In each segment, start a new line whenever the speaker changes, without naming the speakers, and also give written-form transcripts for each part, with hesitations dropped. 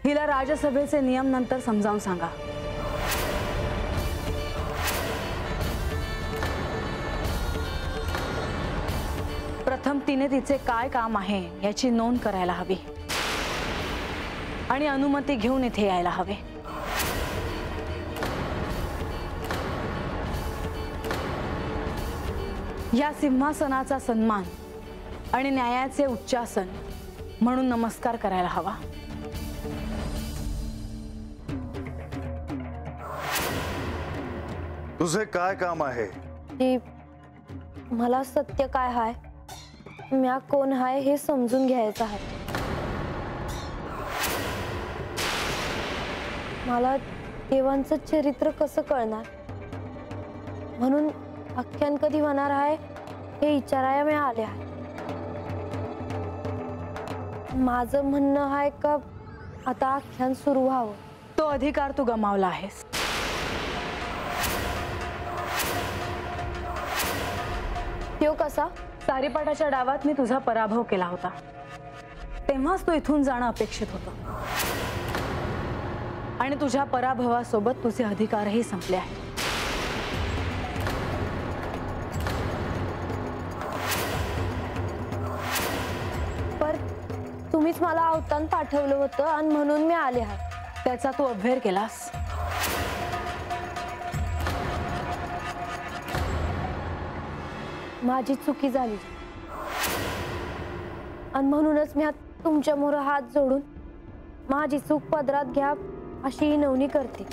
हिला राजसभेचे नियम नंतर समजावून सांगा। प्रथम तिने तिचे काय काम आहे याची नोंद करायला हवी आणि अनुमती घेऊन इथे यायला हवे। या सिंहासनाचा सन्मान आणि न्यायाचे उच्चासन म्हणून नमस्कार करायला हवा।
तुझे काय काम आहे?
मला सत्य काय हाय, म्या कोण हाय हे समजून घ्यायचं आहे। मला देवांचं चरित्र कसं कळणार, म्हणून आख्यान कधी होणार आहे हे विचाराया मी आले आहे। माझं म्हणणं आहे का आता आख्यान सुरू व्हावं।
तो अधिकार तू गमावला आहेस।
तो कसा?
सारीपाटाच्या डावात मी तुझा पराभव केला होता, तेव्हाच तू इथून जाणं अपेक्षित होतं आणि तुझ्या पराभवासोबत तुझे अधिकारही संपले आहेत।
पर तुम्हीच मला अवतान पाठवलं होतं आणि म्हणून मी आले आहे।
त्याचा तू अभ्यास केलास।
माझी चुकी झाली आणि म्हणूनच मी तुमच्या मोर हात जोडून माझी चूक पदरात घ्या अशी विनवणी करते।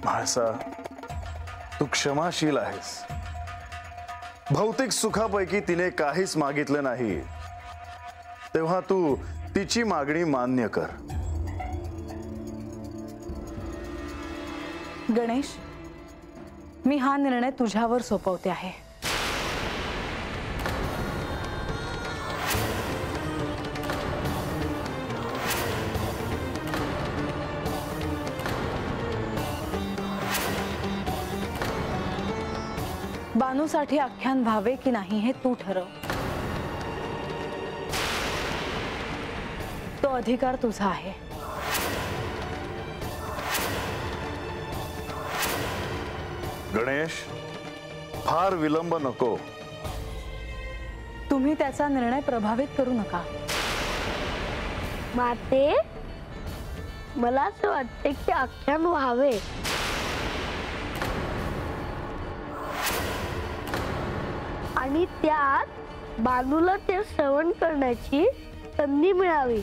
म्हाळसा, तू क्षमाशील आहेस। भौतिक सुखापैकी तिने काहीच मागितलं नाही, तेव्हा तू तिची मागणी मान्य कर।
गणेश, मी हा निर्णय तुझ्यावर सोपवते आहे। बानूसाठी आख्यान व्हावे की नाही हे तू ठरव। तो अधिकार तुझा आहे।
गणेश, फार विलंब नको।
तुम्ही त्याचा निर्णय प्रभावित करू नका।
माते, मला असं वाटते की आख्यान व्हावे आणि त्यात बानूला ते श्रवण करण्याची संधी मिळावी।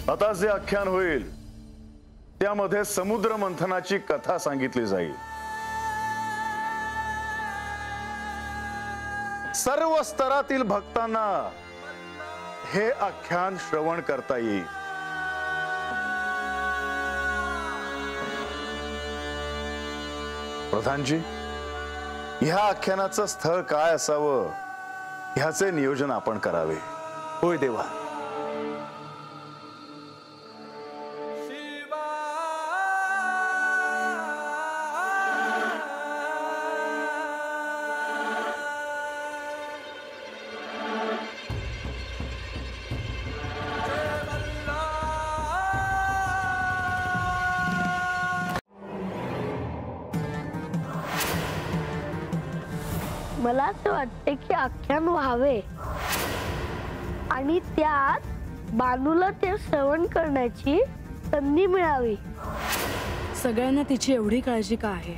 आता जे आख्यान होईल त्यामध्ये समुद्र मंथनाची कथा सांगितली जाईल। सर्व स्तरातील भक्तांना हे आख्यान श्रवण करता येईल। प्रधानजी, ह्या आख्यानाचं स्थळ काय असावं ह्याचे नियोजन आपण करावे।
होय देवा।
मला असं वाटते की आख्यान व्हावे आणि त्यात बानूला ते श्रवण करण्याची संधी मिळावी।
सगळ्यांना तिची एवढी काळजी का आहे?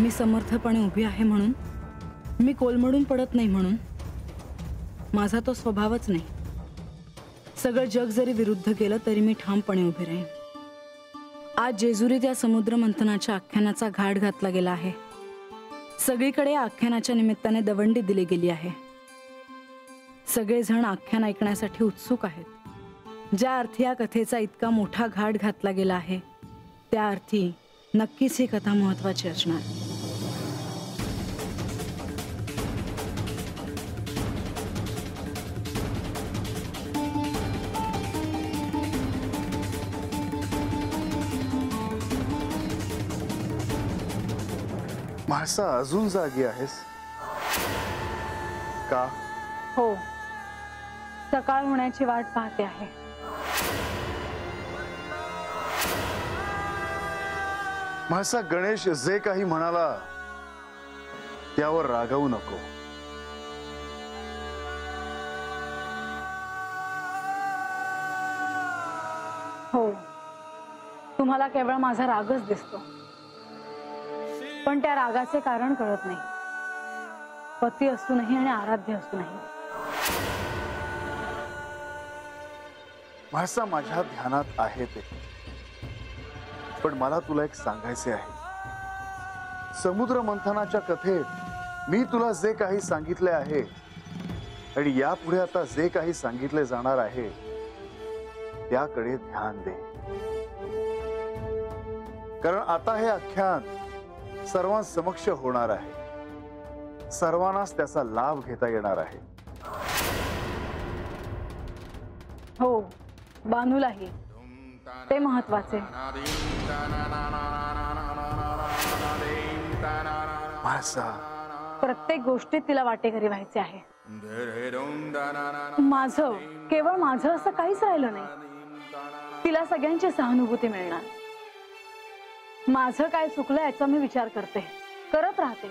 मी समर्थपणे उभी आहे म्हणून, मी कोलमडून पडत नाही म्हणून? माझा तो स्वभावच नाही। सगळं जग जरी विरुद्ध केलं तरी मी ठामपणे उभी राहीन। आज जेजुरीत या समुद्र मंथनाच्या आख्यानाचा घाट घातला गेला आहे। सगळीकडे आख्यानाच्या निमित्ताने दवंडी दिली गेली आहे। सगळेजण आख्यान ऐकण्यासाठी उत्सुक आहेत। ज्या अर्थी या कथेचा इतका मोठा घाट घातला गेला आहे त्या अर्थी नक्कीच ही कथा महत्त्वाची असणार।
म्हाळसा अजून जागी आहेस का?
हो, सकाळ होण्याची वाट पाहते आहे.
म्हाळसा, गणेश जे काही म्हणाला त्यावर रागावू नको.
हो, तुम्हाला केवळ माझा रागच दिसतो, पण त्या रागाचे कारण कळत नाही. पती असूनही आणि आराध्य असूनही.
म्हाळसा, माझ्या ध्यानात आहे ते, पण मला तुला एक सांगायचे आहे. समुद्र मंथनाच्या कथेत मी तुला जे काही सांगितले आहे आणि यापुढे आता जे काही सांगितले जाणार आहे त्याकडे ध्यान दे. कारण आता हे आख्यान सर्वांसमक्ष होणार आहे. सर्वांनाच त्याचा लाभ घेता येणार आहे.
हो, बानूलाही ते महत्वाचे.
म्हाळसा,
प्रत्येक गोष्टीत तिला वाटेकरी व्हायचे आहे. माझं, केवळ माझं असं काहीच राहिलं नाही. तिला सगळ्यांची सहानुभूती मिळणार. माझं काय चुकलं याचा मी विचार करत राहते,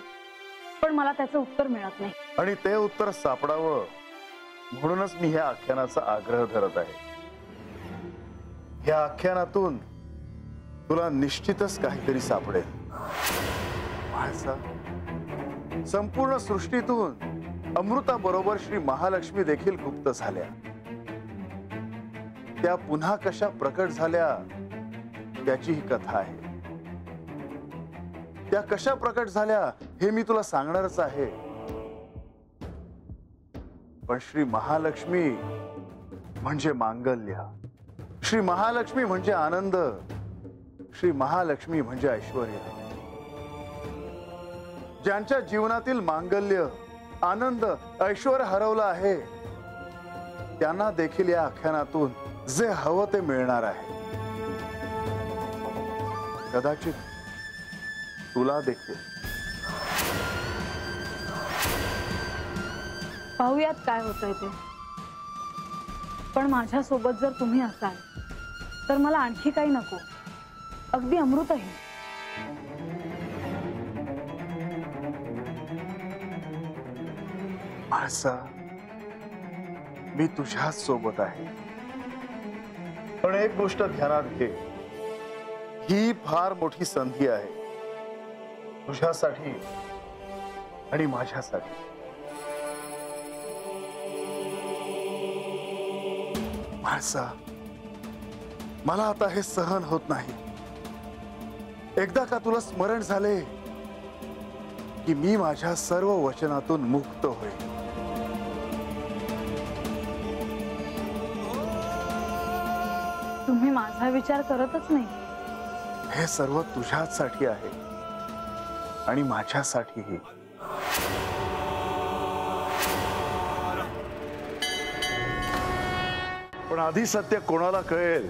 पण मला त्याचं उत्तर मिळत नाही.
आणि ते उत्तर सापडावं म्हणूनच मी ह्या आख्यानाचा आग्रह धरत आहे. ह्या आख्यानातून तुला निश्चितच काहीतरी सापडेल. म्हाळसा, संपूर्ण सृष्टीतून अमृताबरोबर श्री महालक्ष्मी देखील गुप्त झाल्या. त्या पुन्हा कशा प्रकट झाल्या त्याची ही कथा आहे. त्या कशा प्रकट झाल्या हे मी तुला सांगणारच आहे. पण श्री महालक्ष्मी म्हणजे मांगल्य, श्री महालक्ष्मी म्हणजे आनंद, श्री महालक्ष्मी म्हणजे ऐश्वर्य. ज्यांच्या जीवनातील मांगल्य, आनंद, ऐश्वर्य हरवलं आहे त्यांना देखील या आख्यानातून जे हवं ते मिळणार आहे. कदाचित तुला देखील.
पाहूयात काय होतंय ते. पण माझ्या सोबत जर तुम्ही असाल तर मला आणखी काही नको, अगदी अमृतही.
म्हाळसा, मी तुझ्याच सोबत आहे. पण एक गोष्ट ध्यानात घे, ही फार मोठी संधी आहे तुझ्यासाठी आणि माझ्यासाठी. म्हाळसा, मला आता हे सहन होत नाही. एकदा का तुला स्मरण झाले की मी माझ्या सर्व वचनातून मुक्त होईल.
तुम्ही माझा विचार करतच नाही.
हे सर्व तुझ्यासाठी आहे आणि माझ्यासाठीही. पण आधी सत्य कोणाला कळेल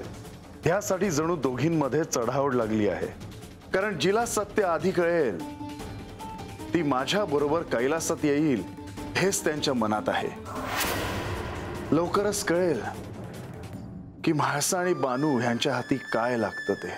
यासाठी जणू दोघींमध्ये चढाओढ लागली आहे. कारण जिला सत्य आधी कळेल ती माझ्या बरोबर कैलासात येईल हेच त्यांच्या मनात आहे. लवकरच कळेल की म्हाळसा आणि बानू यांच्या हाती काय लागतं ते.